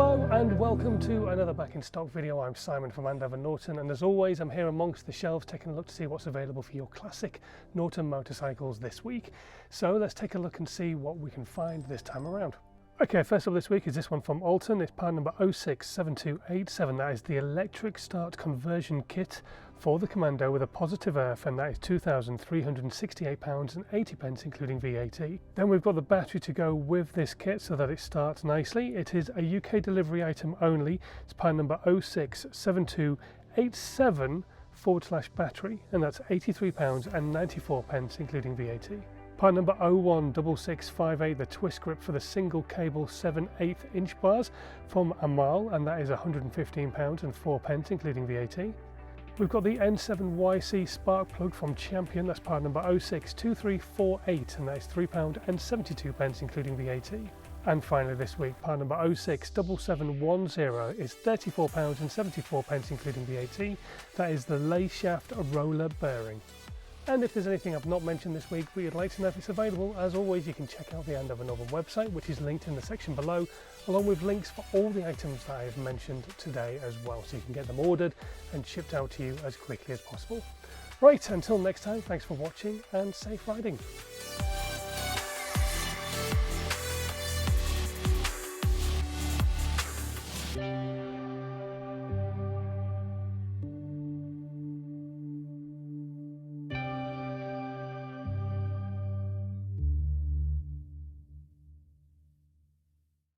Hello and welcome to another Back in Stock video. I'm Simon from Andover Norton, and as always I'm here amongst the shelves taking a look to see what's available for your classic Norton motorcycles this week. So let's take a look and see what we can find this time around. Okay, first up this week is this one from Alton. It's part number 067287. That is the electric start conversion kit for the Commando with a positive earth, and that is £2,368.80 including VAT. Then we've got the battery to go with this kit so that it starts nicely. It is a UK delivery item only. It's part number 067287/battery, and that's £83.94 including VAT. Part number 016658, the twist grip for the single cable 7/8 inch bars from Amal, and that is £115.04 including VAT. We've got the N7YC spark plug from Champion. That's part number 062348, and that is £3.72 including VAT. And finally this week, part number 067710 is £34.74 including VAT. That is the lay shaft roller bearing. And if there's anything I've not mentioned this week but you'd like to know if it's available, as always you can check out the Andover Norton website, which is linked in the section below, along with links for all the items that I have mentioned today as well, so you can get them ordered and shipped out to you as quickly as possible. Right, until next time, thanks for watching and safe riding.